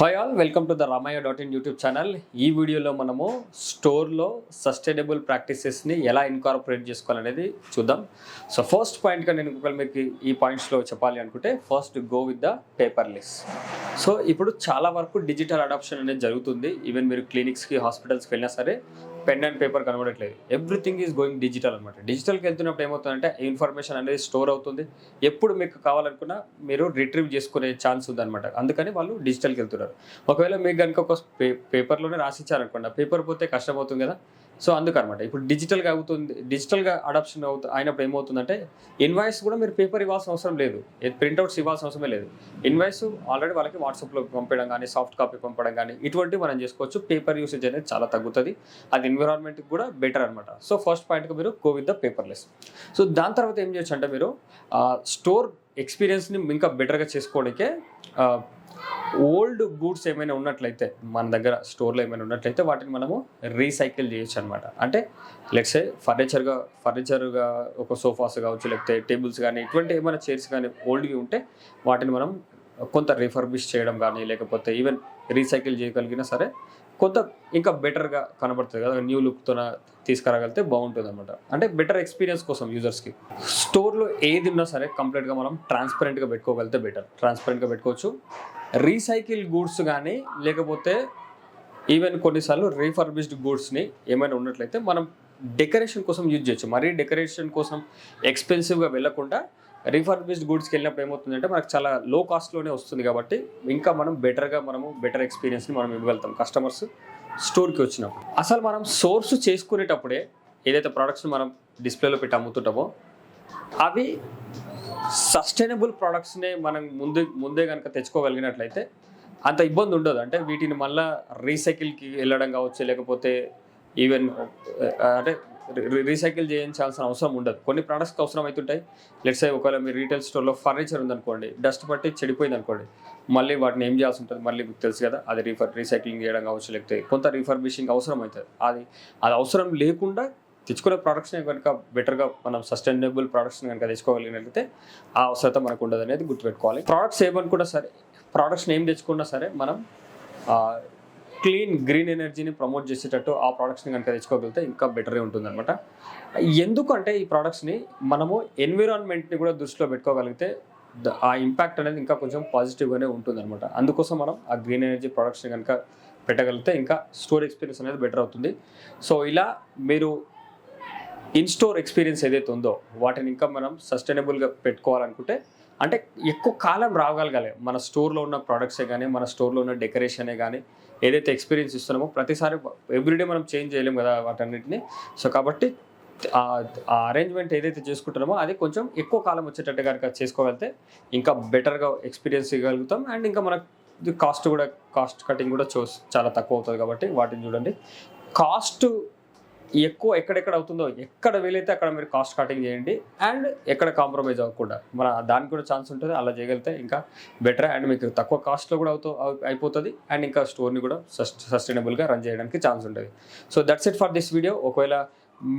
Hi all, welcome to the రామయ్య.in YouTube channel. ఈ వీడియోలో మనము స్టోర్లో సస్టైనబుల్ ప్రాక్టీసెస్ని ఎలా ఇన్కార్పొరేట్ చేసుకోవాలనేది చూద్దాం. సో ఫస్ట్ పాయింట్గా నేను ఒకవేళ మీకు ఈ పాయింట్స్లో చెప్పాలి అనుకుంటే first go with the paperless. So ఇప్పుడు చాలా వరకు డిజిటల్ అడాప్షన్ అనేది జరుగుతుంది. ఈవెన్ మీరు క్లినిక్స్కి హాస్పిటల్స్కి వెళ్ళినా సరే పెన్ అండ్ పేపర్ కనబడట్లేదు, ఎవ్రీథింగ్ ఈజ్ గోయింగ్ డిజిటల్ అనమాట. డిజిటల్కి వెళ్తున్నప్పుడు ఏమవుతుందంటే ఇన్ఫర్మేషన్ అనేది స్టోర్ అవుతుంది, ఎప్పుడు మీకు కావాలనుకున్నా మీరు రిట్రీవ్ చేసుకునే ఛాన్స్ ఉందన్నమాట. అందుకని వాళ్ళు డిజిటల్కి వెళ్తున్నారు. ఒకవేళ మీకు కనుక ఒక పేపర్లోనే రాసిచ్చారనుకోండి, ఆ పేపర్ పోతే కష్టం అవుతుంది కదా. సో అందుకనమాట ఇప్పుడు డిజిటల్గా అవుతుంది. డిజిటల్గా అడాప్షన్ అయినప్పుడు ఏమవుతుందంటే ఇన్వాయిస్ కూడా మీరు పేపర్ ఇవ్వాల్సిన అవసరం లేదు, ప్రింట్అవుట్స్ ఇవ్వాల్సిన అవసరమే లేదు. ఇన్వాయిస్ ఆల్రెడీ వాళ్ళకి వాట్సాప్లో పంపడం కానీ సాఫ్ట్ కాపీ పంపడం కానీ ఇటువంటివి మనం చేసుకోవచ్చు. పేపర్ యూసేజ్ అనేది చాలా తగ్గుతుంది, అది ఎన్విరాన్మెంట్కి కూడా బెటర్ అనమాట. సో ఫస్ట్ పాయింట్గా మీరు go with the paperless. So దాని తర్వాత ఏం చేయొచ్చు అంటే మీరు స్టోర్ ఎక్స్పీరియన్స్ని ఇంకా బెటర్గా చేసుకోవడానికే ఓల్డ్ గూడ్స్ ఏమైనా ఉన్నట్లయితే మన దగ్గర స్టోర్లో ఏమైనా ఉన్నట్లయితే వాటిని మనము రీసైకిల్ చేయొచ్చు అనమాట. అంటే లెట్సే ఫర్నిచర్గా ఒక సోఫాస్ కావచ్చు, లేకపోతే టేబుల్స్ కానీ ఇటువంటి ఏమైనా చైర్స్ కానీ ఓల్డ్వి ఉంటే వాటిని మనం కొంత రిఫర్బిష్ చేయడం కానీ లేకపోతే ఈవెన్ రీసైకిల్ చేయగలిగినా సరే కొంత ఇంకా బెటర్గా కనబడుతుంది కదా, న్యూ లుక్తో తీసుకురాగలిగితే బాగుంటుంది అనమాట. అంటే బెటర్ ఎక్స్పీరియన్స్ కోసం యూజర్స్కి స్టోర్లో ఏది ఉన్నా సరే కంప్లీట్గా మనం ట్రాన్స్పరెంట్గా పెట్టుకోగలిగితే బెటర్. ట్రాన్స్పరెంట్గా పెట్టుకోవచ్చు. రీసైకిల్ గూడ్స్ కానీ లేకపోతే ఈవెన్ కొన్నిసార్లు రీఫర్బిష్డ్ గూడ్స్ని ఏమైనా ఉన్నట్లయితే మనం డెకరేషన్ కోసం యూజ్ చేయొచ్చు. మరీ డెకరేషన్ కోసం ఎక్స్పెన్సివ్గా వెళ్ళకుండా రీఫర్బిష్డ్ గూడ్స్కి వెళ్ళినప్పుడు ఏమవుతుందంటే మనకు చాలా లో కాస్ట్లోనే వస్తుంది కాబట్టి ఇంకా మనం బెటర్ ఎక్స్పీరియన్స్ని మనం ఇవ్వగలుగుతాం కస్టమర్స్ స్టోర్కి వచ్చినప్పుడు. అసలు మనం సోర్స్ చేసుకునేటప్పుడే ఏదైతే ప్రోడక్ట్స్ని మనం డిస్ప్లేలో పెట్టి అమ్ముతుంటామో అవి సస్టైనబుల్ ప్రోడక్ట్స్నే మనం ముందే కనుక తెచ్చుకోగలిగినట్లయితే అంత ఇబ్బంది ఉండదు. అంటే వీటిని మళ్ళీ రీసైకిల్కి వెళ్ళడం కావచ్చు, లేకపోతే ఈవెన్ అంటే రీసైకిల్ చేయించాల్సిన అవసరం ఉండదు. కొన్ని ప్రోడక్ట్స్కి అవసరం అవుతుంటాయి. లెట్స్ సే ఒకవేళ మీ రీటైల్ స్టోర్లో ఫర్నిచర్ ఉందనుకోండి, డస్ట్ పట్టి చెడిపోయింది అనుకోండి, మళ్ళీ వాటిని ఏం చేయాల్సి ఉంటుంది, మళ్ళీ మీకు తెలుసు కదా, అది రీసైక్లింగ్ చేయడం కావచ్చు, లేకపోతే కొంత రీఫర్బిషింగ్ అవసరం అవుతుంది. అది అవసరం లేకుండా తెచ్చుకునే ప్రోడక్ట్స్ని కనుక బెటర్గా మనం సస్టైనబుల్ ప్రోడక్ట్స్ని కనుక తెచ్చుకోగలిగినట్లయితే ఆ అవసరం మనకు ఉండదు అనేది గుర్తుపెట్టుకోవాలి. ప్రోడక్ట్స్ని ఏం తెచ్చుకున్నా సరే మనం క్లీన్ గ్రీన్ ఎనర్జీని ప్రమోట్ చేసేటట్టు ఆ ప్రోడక్ట్స్ని కనుక తెచ్చుకోగలిగితే ఇంకా బెటరే ఉంటుందన్నమాట. ఎందుకంటే ఈ ప్రోడక్ట్స్ని మనము ఎన్విరాన్మెంట్ని కూడా దృష్టిలో పెట్టుకోగలిగితే ఆ ఇంపాక్ట్ అనేది ఇంకా కొంచెం పాజిటివ్గానే ఉంటుందన్నమాట. అందుకోసం మనం ఆ గ్రీన్ ఎనర్జీ ప్రోడక్ట్స్ని కనుక పెట్టగలిగితే ఇంకా స్టోర్ ఎక్స్పీరియన్స్ అనేది బెటర్ అవుతుంది. సో ఇలా మీరు ఇన్స్టోర్ ఎక్స్పీరియన్స్ ఏదైతే ఉందో వాటిని ఇంకా మనం సస్టైనబుల్గా పెట్టుకోవాలనుకుంటే, అంటే ఎక్కువ కాలం రాగలగాలి మన స్టోర్లో ఉన్న ప్రోడక్ట్సే కానీ మన స్టోర్లో ఉన్న డెకరేషనే కానీ ఏదైతే ఎక్స్పీరియన్స్ ఇస్తున్నామో ప్రతిసారి ఎవ్రీడే మనం చేంజ్ చేయలేము కదా వాటన్నిటిని. సో కాబట్టి ఆ అరేంజ్మెంట్ ఏదైతే చేసుకుంటున్నామో అది కొంచెం ఎక్కువ కాలం వచ్చేటట్టు కనుక చేసుకోగలిగితే ఇంకా బెటర్గా ఎక్స్పీరియన్స్ ఇవ్వగలుగుతాం. అండ్ ఇంకా మనకు కాస్ట్ కటింగ్ కూడా చాలా తక్కువ అవుతుంది కాబట్టి వాటిని చూడండి. కాస్ట్ ఎక్కువ ఎక్కడెక్కడ అవుతుందో ఎక్కడ వీలైతే అక్కడ మీరు కాస్ట్ కటింగ్ చేయండి. అండ్ ఎక్కడ కాంప్రమైజ్ అవ్వకుండా దానికి కూడా ఛాన్స్ ఉంటుంది. అలా చేయగలిగితే ఇంకా బెటర్ అండ్ మీకు తక్కువ కాస్ట్లో కూడా అయిపోతుంది. అండ్ ఇంకా స్టోర్ని కూడా సస్టైనబుల్గా రన్ చేయడానికి ఛాన్స్ ఉంటుంది. So that's it for this video. ఒకవేళ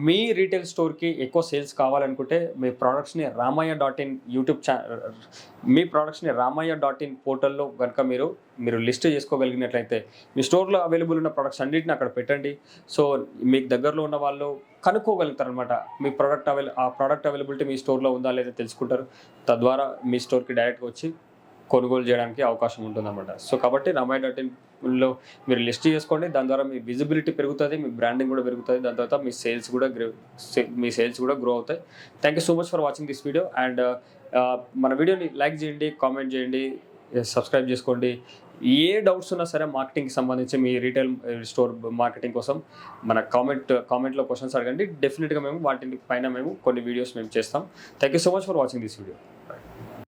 మీ రీటైల్ స్టోర్కి ఎక్కువ సేల్స్ కావాలనుకుంటే మీ ప్రోడక్ట్స్ని రామయ్య.in పోర్టల్లో కనుక మీరు లిస్ట్ చేసుకోగలిగినట్లయితే మీ స్టోర్లో అవైలబుల్ ఉన్న ప్రోడక్ట్స్ అన్నింటిని అక్కడ పెట్టండి. సో మీకు దగ్గరలో ఉన్న వాళ్ళు కనుక్కోగలుగుతారనమాట. మీ ఆ ప్రోడక్ట్ అవైలబిలిటీ మీ స్టోర్లో ఉందా లేదా తెలుసుకుంటారు. తద్వారా మీ స్టోర్కి డైరెక్ట్గా వచ్చి కొనుగోలు చేయడానికి అవకాశం ఉంటుందన్నమాట. సో కాబట్టి రామయ్య.inలో మీరు లిస్ట్ చేసుకోండి. దాని ద్వారా మీ విజిబిలిటీ పెరుగుతుంది, మీ బ్రాండింగ్ కూడా పెరుగుతుంది. దాని తర్వాత మీ సేల్స్ కూడా గ్రో అవుతాయి. Thank you so much for watching this video. And మన వీడియోని లైక్ చేయండి, కామెంట్ చేయండి, సబ్స్క్రైబ్ చేసుకోండి. ఏ డౌట్స్ ఉన్నా సరే మార్కెటింగ్కి సంబంధించి మీ రీటైల్ స్టోర్ మార్కెటింగ్ కోసం మన కామెంట్లో క్వశ్చన్స్ అడగండి. డెఫినెట్గా వాటి పైన కొన్ని వీడియోస్ చేస్తాం. Thank you so much for watching this video.